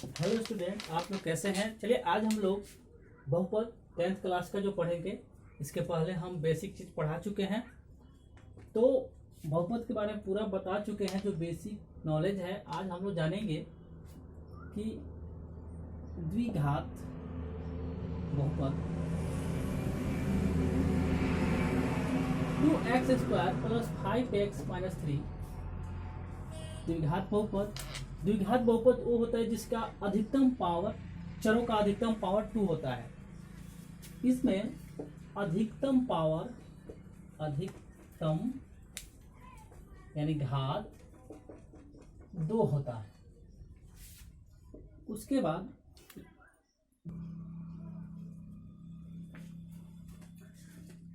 Hello student, आप लोग कैसे हैं। चलिए आज हम लोग बहुपद 10th क्लास का जो पढ़ेंगे। इसके पहले हम बेसिक चीज़ पढ़ा चुके हैं, तो बहुपद के बारे में पूरा बता चुके हैं। जो बेसिक नॉलेज है आज हम लोग जानेंगे कि द्विघात बहुपद 2x² + 5x - 3 द्विघात बहुपद वो होता है जिसका अधिकतम पावर, चरों का अधिकतम पावर 2 होता है। इसमें अधिकतम यानी घात 2 होता है। उसके बाद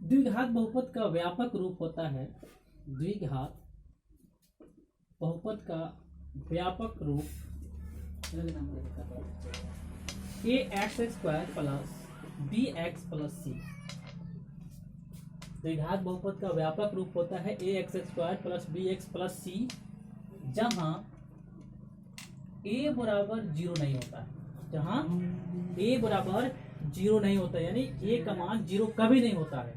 द्विघात बहुपद का व्यापक रूप होता है। द्विघात बहुपद का व्यापक रूप ax² + bx + c। द्विघात बहुपद का व्यापक रूप होता है ax² + bx + c, जहां a बराबर 0 नहीं होता है। जहां a बराबर 0 नहीं होता है, यानी a का मान 0 कभी नहीं होता है।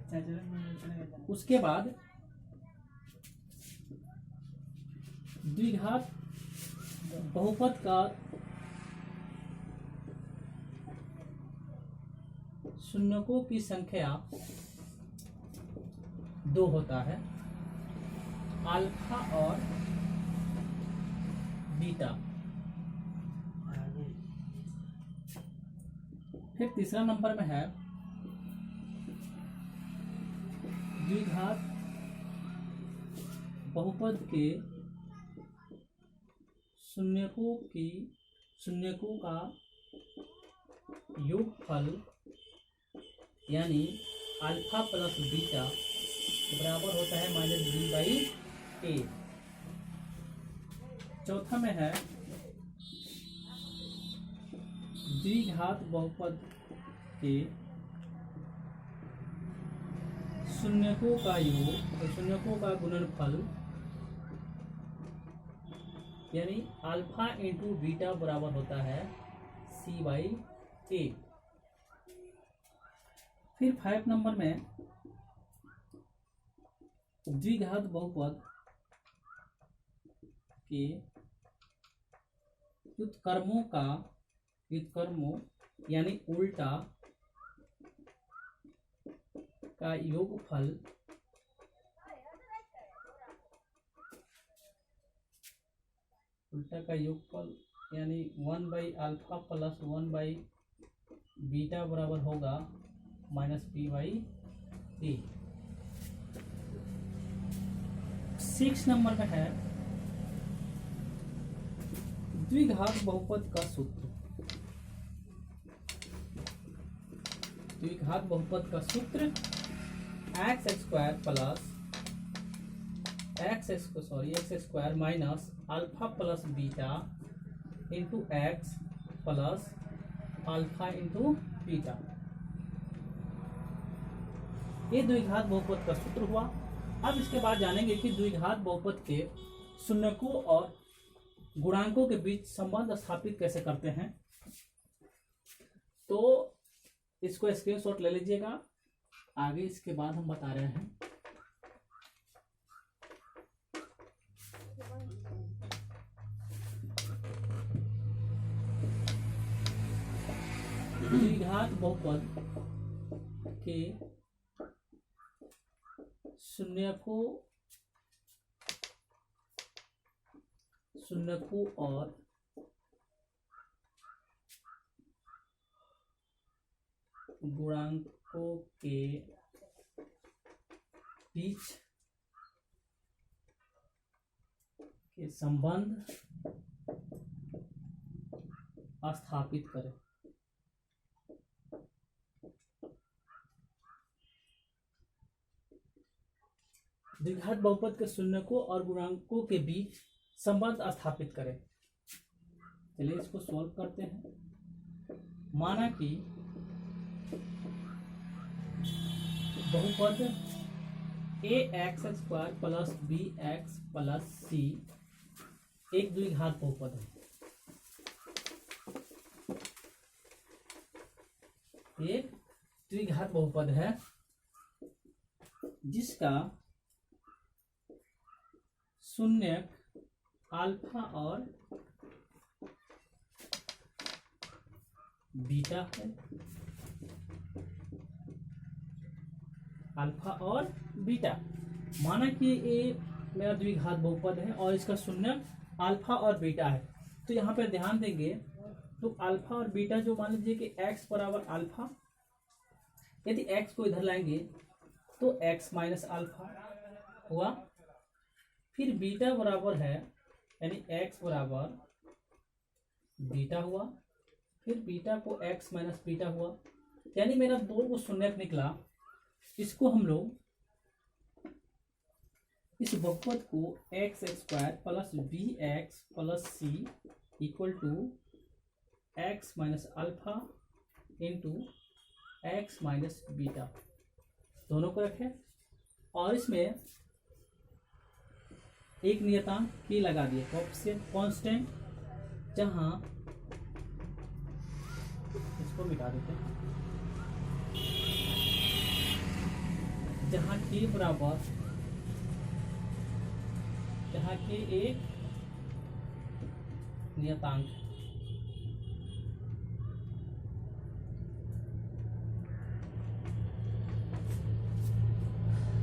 उसके बाद द्विघात बहुपद का शून्यकों की संख्या 2 होता है, अल्फा और बीटा। फिर तीसरा नंबर में है द्विघात बहुपद के शून्यकों का योगफल, यानी अल्फा + बीटा बराबर होता है -b/a। चौथा में है द्विघात बहुपद के शून्यकों का योग और शून्यकों का गुणनफल, यानी अल्फा × बीटा बराबर होता है c/a। फिर 5 नंबर में द्विघात बहुपद के व्युत्क्रमों यानी उल्टा का योगफल, यानी 1/α + 1/बीटा बराबर होगा -p/a। 6 नंबर में है द्विघात बहुपद का सूत्र। द्विघात बहुपद का सूत्र x² - α + बीटा × x + α × बीटा। ये द्विघात बहुपद का सूत्र हुआ। अब इसके बाद जानेंगे कि द्विघात बहुपद के शून्यकों और गुणांकों के बीच संबंध स्थापित कैसे करते हैं। तो इसको स्क्रीनशॉट ले लीजिएगा, आगे इसके बाद हम बता रहे हैं। द्विघात बहुपद के शून्यकों और गुणांकों के बीच के संबंध स्थापित करें। द्विघात बहुपद के शून्यकों और गुणांकों के बीच संबंध स्थापित करें। चलिए इसको सॉल्व करते हैं। माना कि बहुपद ax² + bx + c एक द्विघात बहुपद है। एक द्विघात बहुपद है जिसका शून्यक अल्फा और बीटा है, अल्फा और बीटा। माना कि ये मेरा द्विघात बहुपद है और इसका शून्यक अल्फा और बीटा है। तो यहाँ पे ध्यान देंगे तो अल्फा और बीटा जो मान लीजिए कि x बराबर अल्फा, यदि x को इधर लाएंगे तो x माइनस अल्फा हुआ, फिर बीटा बराबर है यानी x बराबर बीटा हुआ, फिर बीटा को x माइनस बीटा हुआ, यानी मेरा दो को शून्यक निकला। इसको हम लोग इस बहुपद को x square plus b x plus c equal to x minus alpha into x minus beta दोनों को रखें और इसमें एक नियतांक की लगा दिए कोएफिशिएंट कांस्टेंट, जहां इसको मिटा देते हैं, जहां के बराबर, जहां के एक नियतांक है।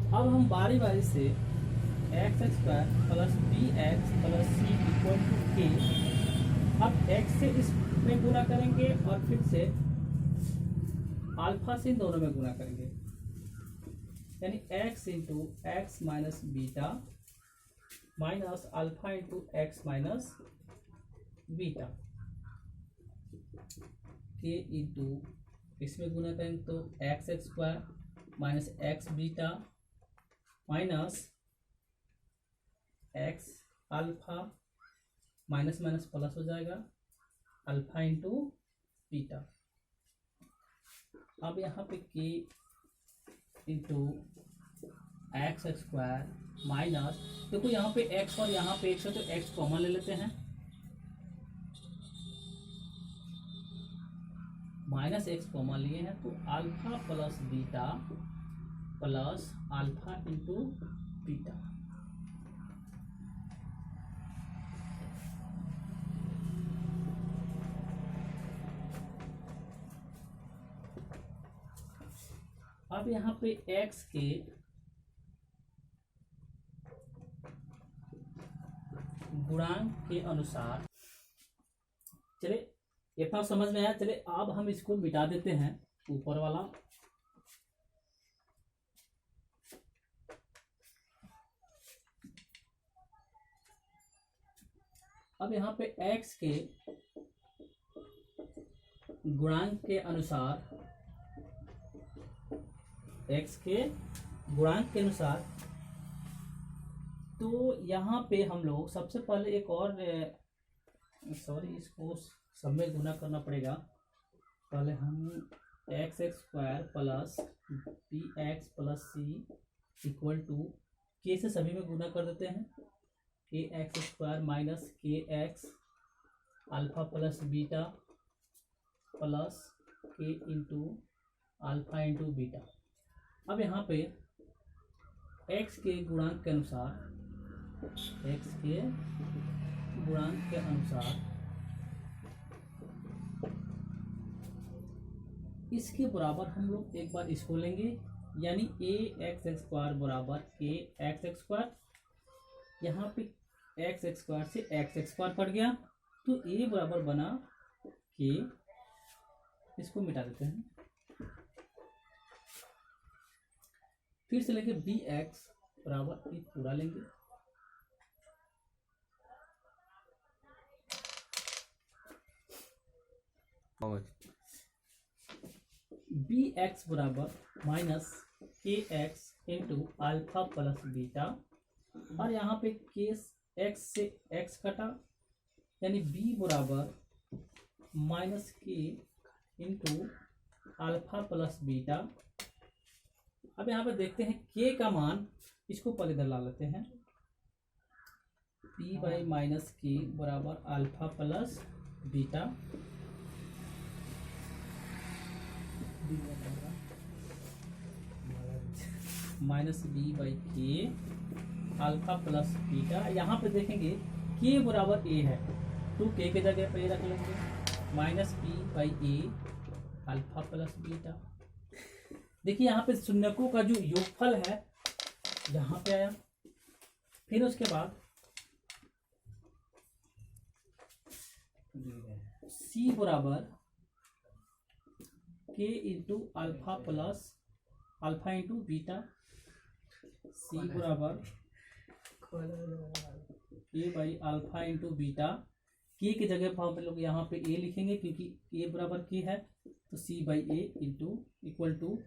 अब हम बारी बारी से x square plus b x plus c equal to k, अब एक्स से इसमें गुना करेंगे और फिर से अल्फा से इन दोनों में गुना करेंगे, यानी x into x minus beta minus alpha into x minus beta के इंटू इसमें गुना करेंगे तो x square minus x beta minus x alpha minus minus plus हो जाएगा अल्फा इंटू बीटा। अब यहाँ पे के इंटू एक्स स्क्वायर माइनस, देखो यहाँ पे x और यहाँ पे x है तो x कॉमन ले लेते हैं, माइनस एक्स कॉमन लिए हैं तो alpha plus beta plus alpha into beta. अब यहाँ पे x के गुणांक के अनुसार, चले इतना समझ में आया। चले अब हम इसको मिटा देते हैं ऊपर वाला, अब यहाँ पे x के गुणांक के अनुसार, x के गुणांक के अनुसार, तो यहाँ पे हम लोग सबसे पहले एक और इसको सब में गुना करना पड़ेगा। पहले हम x square plus b x plus c equal to k से सभी में गुना कर देते हैं, k x square minus k x alpha plus beta plus k into alpha into beta. अब यहाँ पे x के गुणांक के अनुसार, x के गुणांक के अनुसार इसके बराबर हम लोग एक बार इसको लेंगे, यानी ए एक्स स्क्वायर बराबर के एक्स स्क्वायर, यहाँ पे एक्स स्क्वायर से एक्स स्क्वायर कट गया तो ए बराबर बना के, इसको मिटा देते हैं, फिर से लेंगे बी एक्स बराबर एक पूरा लेंगे, बी एक्स बराबर minus k x into alpha plus beta, और यहाँ पे केस एक्स से एक्स कटा यानी बी बराबर माइनस के इंटू अल्फा प्लस बीटा। अब यहाँ पे देखते हैं के का मान, इसको पहले इधर ला लेते हैं, पी बाई माइनस के बराबर alpha plus beta minus b by k alpha plus beta. यहाँ पे देखेंगे के बराबर ए है तो के के जगह पे रख लेंगे minus b by a alpha plus beta. देखिए यहाँ पे शून्यकों का जो योगफल है यहाँ पे आया। फिर उसके बाद सी बराबर k into alpha plus alpha into beta. C बराबर a by alpha into beta. K की जगह पर हम लोग यहाँ पे ए लिखेंगे क्योंकि ए बराबर के है तो c by a into equal to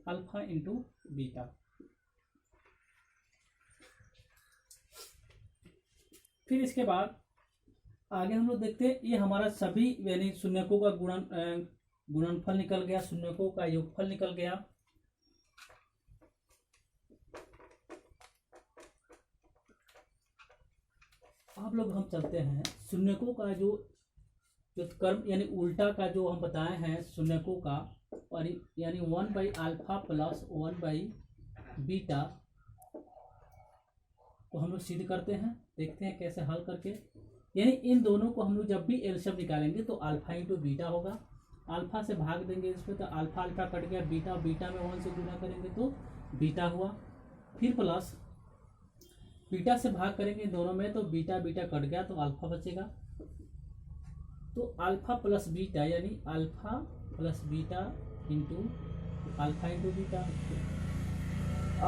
alpha into beta. फिर इसके बाद आगे हम लोग देखते हैं ये हमारा सभी यानी शून्यकों का गुणनफल निकल गया, शून्यकों का योगफल निकल गया। अब लोग हम चलते हैं शून्यकों का जो कर्म यानी उल्टा का जो हम बताए हैं शून्यकों का, और यानी 1 by alpha plus 1 by beta को हम लोग सिद्ध करते हैं। देखते हैं कैसे हल करके। यानी इन दोनों को हम लोग जब भी एलसीएम निकालेंगे तो अल्फा इंटू बीटा होगा। अल्फा से भाग देंगे इसमें तो अल्फा अल्फा कट गया, बीटा बीटा में 1 से गुणा करेंगे तो बीटा हुआ। फिर प्लस बीटा से भाग करेंगे दोनों में तो बीटा बीटा कट गया तो अल्फा बचेगा। तो अल्फा प्लस बीटा यानी alpha plus beta into alpha into beta.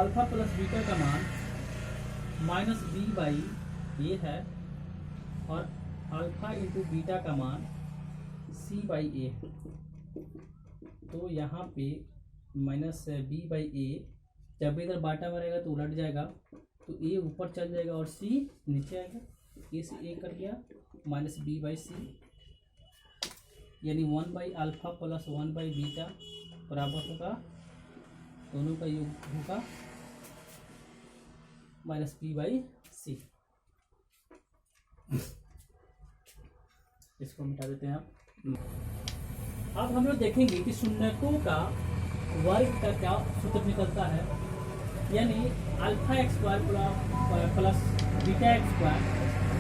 Alpha plus beta का मान माइनस बी बाई ए है और अल्फा इंटू बीटा का मान सी बाई ए। तो यहाँ पे माइनस बी बाई ए, जब भी इधर बाटा में रहेगा तो उलट जाएगा तो ए ऊपर चल जाएगा और सी नीचे आएगा। ए से ए कर गया माइनस बी बाई सी यानी 1 by alpha plus 1 by beta बराबर होगा, दोनों का योग होगा माइनस बी बाई सी। इसको मिटा देते हैं आप। अब हम लोग देखेंगे कि शून्यकों का वर्ग का क्या सूत्र निकलता है। यानी alpha x square plus beta x square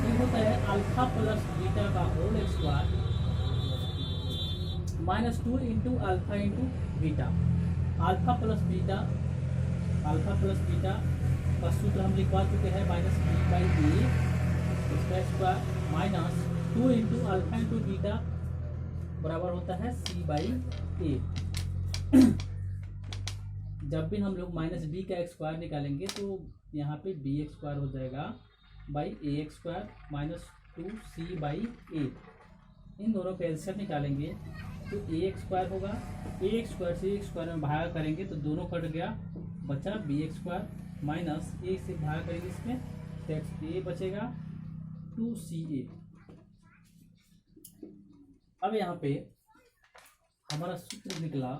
ये होता है अल्फा प्लस बीटा का whole square minus 2 into alpha into beta. Alpha plus beta का सूत्र हम लिखवा चुके हैं माइनस बी बाई ए इसका square minus 2 into alpha into beta बराबर होता है सी बाई ए। जब भी हम लोग माइनस बी का एक्स स्क्वायर निकालेंगे तो यहाँ पे बी एक्स स्क्वायर हो जाएगा by a x square minus 2 c by a. इन दोनों का एलसीएम निकालेंगे तो ए एक्स स्क्वायर होगा। ए एक्स स्क्वायर से एक्स स्क्वायर में भाग करेंगे तो दोनों कट गया, बचा b x square minus a से भाग करेंगे इसमें तो ए बचेगा 2 सी ए। अब यहाँ पे हमारा सूत्र निकला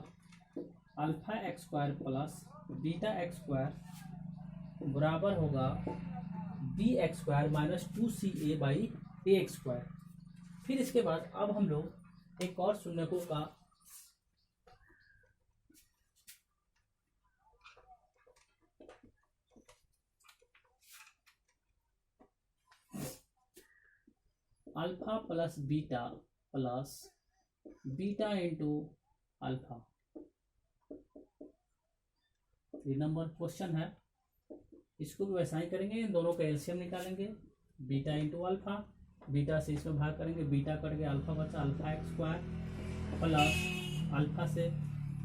alpha x square plus beta x square बराबर होगा b x square minus 2 c a by a x square. फिर इसके बाद अब हम लोग एक और शून्यकों का alpha plus beta into alpha. 3 number question है, इसको भी वैसा ही करेंगे। इन दोनों का एलसीएम निकालेंगे बीटा इंटू अल्फा, बीटा से इसमें भाग करेंगे बीटा कट के अल्फा बचा alpha x square plus alpha से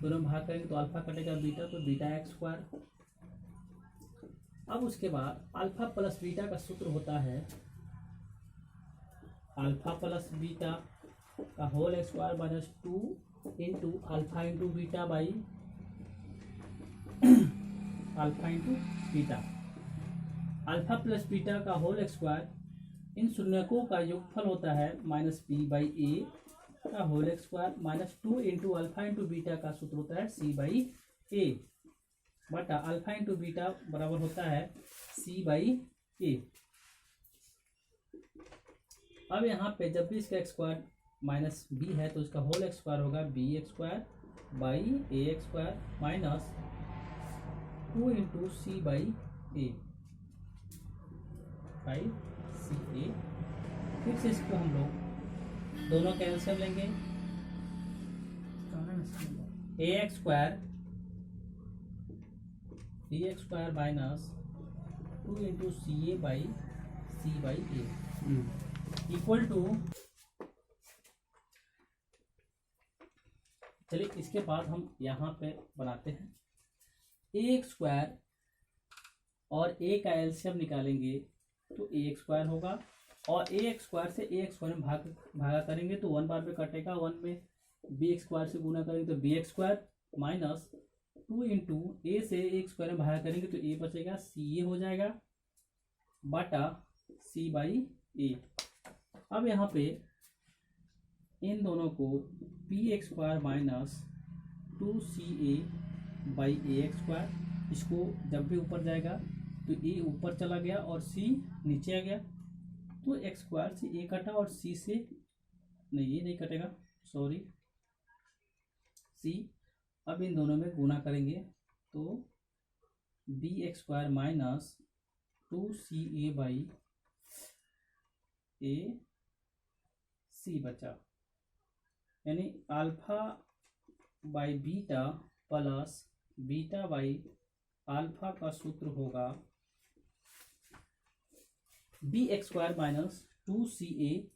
दोनों भाग करेंगे तो अल्फा कटेगा बीटा तो बीटा एक्स स्क्वायर। अब उसके बाद अल्फा प्लस बीटा का सूत्र होता है अल्फा प्लस बीटा का whole square minus 2 into alpha into beta by alpha into beta. Alpha plus beta का होल स्क्वायर इन शून्यकों का योगफल होता है माइनस बी बाई ए का whole square minus 2 into alpha into beta का सूत्र होता है सी बाई ए बटा अल्फा इंटू बीटा बराबर होता है सी बाई ए। अब यहाँ पे जब भी इसका एक्स स्क्वायर माइनस बी है तो इसका होल एक्स स्क्वायर होगा b x square by a x square minus 2 into c by a by c a. फिर से इसको हम लोग दोनों कैंसिल लेंगे, a x square minus 2 into c a by a equal to, चलिए इसके बाद हम यहाँ पे बनाते हैं ए एक्स स्क्वायर और ए का एलसीएम निकालेंगे तो ए एक्स स्क्वायर होगा, और ए एक्स स्क्वायर से ए एक्स स्क्वायर में भागा करेंगे तो 1 बार में कटेगा, 1 में बी एक्स स्क्वायर से गुना करेंगे तो b x square minus 2 into a से ए एक्स स्क्वायर में भागा करेंगे तो ए बचेगा, सी ए हो जाएगा बटा सी बाई ए। अब यहाँ पे इन दोनों को b x square minus 2 c a by a x square, इसको जब भी ऊपर जाएगा तो ए ऊपर चला गया और सी नीचे आ गया, तो एक्स स्क्वायर से ए कटा और सी से नहीं, ये नहीं कटेगा, सॉरी सी। अब इन दोनों में गुना करेंगे तो b x square minus 2 c a by a c बचा, यानी alpha by beta plus beta by alpha का सूत्र होगा b x square minus 2 c a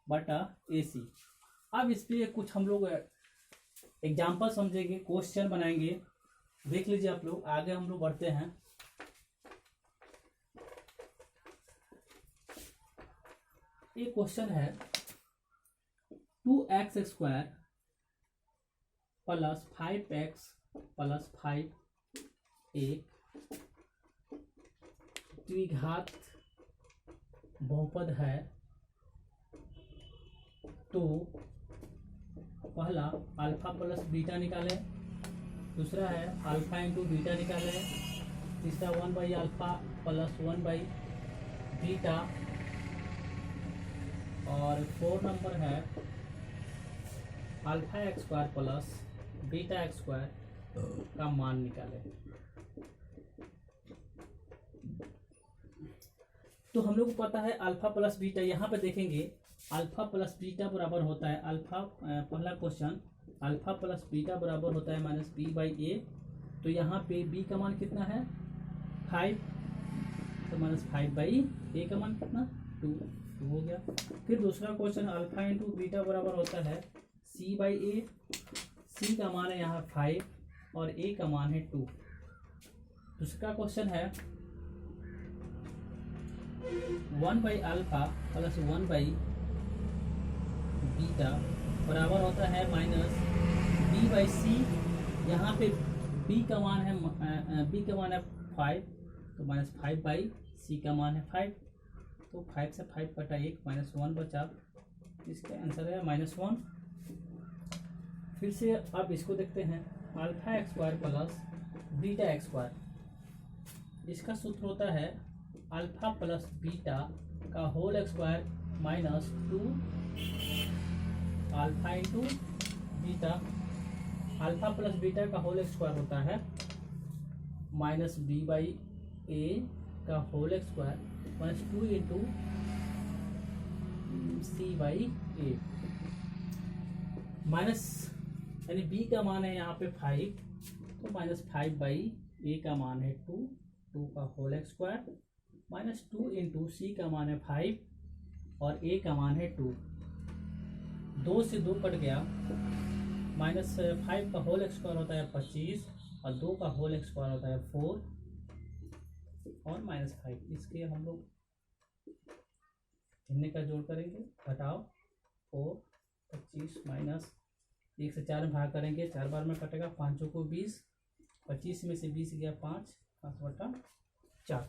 बटा ए सी। अब इस पर कुछ हम लोग एग्जाम्पल समझेंगे, क्वेश्चन बनाएंगे, देख लीजिए आप लोग। आगे हम लोग बढ़ते हैं। एक क्वेश्चन है 2x square plus 5x plus 5 एक द्विघात बहुपद है, तो पहला अल्फा प्लस बीटा निकाले, दूसरा है अल्फा इंटू बीटा निकाले, तीसरा 1 by alpha plus 1 by beta, और 4 नंबर है alpha x square plus beta x square का मान निकाले। तो हम लोग को पता है अल्फा प्लस बीटा, यहाँ पे देखेंगे अल्फा प्लस बीटा बराबर होता है अल्फा, पहला क्वेश्चन अल्फा प्लस बीटा बराबर होता है माइनस बी बाई ए, तो यहाँ पे बी का मान कितना है 5, तो माइनस 5 बाई ए का मान कितना 2 हो गया। फिर दूसरा क्वेश्चन अल्फा इंटू बीटा बराबर होता है सी बाई ए, सी का मान है यहाँ 5 और ए का मान है 2। दूसरा क्वेश्चन है 1 by alpha plus 1 by beta बराबर होता है माइनस बी बाई सी, यहाँ पे बी का मान है 5, तो माइनस 5 बाई सी का मान है 5, तो 5 से 5 कटा 1 माइनस 1 बचा, इसका आंसर है -1। फिर से अब इसको देखते हैं alpha x square plus beta x square, इसका सूत्र होता है अल्फा प्लस बीटा का whole square minus 2 alpha into beta, alpha plus beta का होल स्क्वायर होता है माइनस बी बाई ए का whole square minus 2 into c by a, minus यानी बी का मान है यहाँ पे 5, तो माइनस 5 बाई ए का मान है 2 का होल स्क्वायर माइनस 2 इंटू सी का मान है 5 और ए का मान है 2, 2 से 2 कट गया, माइनस 5 का होल स्क्वायर होता है 25 और 2 का होल स्क्वायर होता है 4 और माइनस 5, इसके हम लोग भिन्न का जोड़ करेंगे, घटाओ 4 25 माइनस 1 से 4 में भाग करेंगे, 4 बार में कटेगा, 5 को 20, 25 में से 20 गया 5 बटा 4।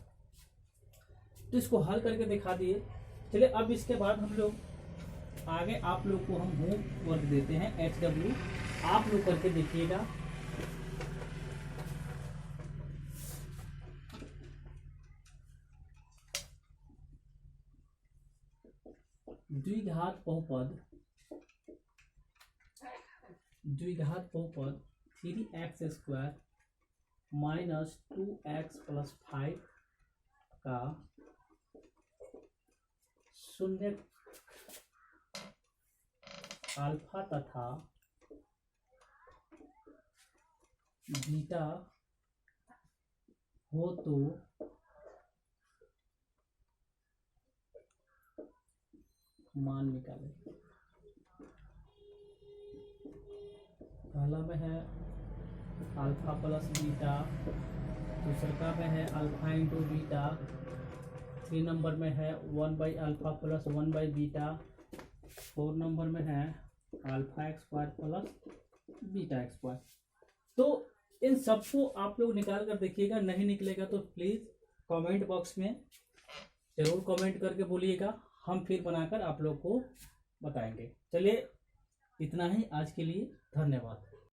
तो इसको हल करके दिखा दिए। चलिए अब इसके बाद हम लोग आगे आप लोग को हम होम वर्क देते हैं HW, आप लोग करके देखिएगा। द्विघात बहुपद 3x² माइनस 2x प्लस 5 का शून्य अल्फा तथा बीटा हो तो मान निकालें। पहला में है अल्फा प्लस बीटा, दूसरे का में है अल्फा इंटू बीटा, 3 नंबर में है 1/अल्फा प्लस 1/बीटा, 4 नंबर में है alpha x² plus beta x²। तो इन सबको आप लोग निकाल कर देखिएगा, नहीं निकलेगा तो प्लीज़ कमेंट बॉक्स में ज़रूर कमेंट करके बोलिएगा, हम फिर बनाकर आप लोग को बताएंगे। चलिए इतना ही आज के लिए, धन्यवाद।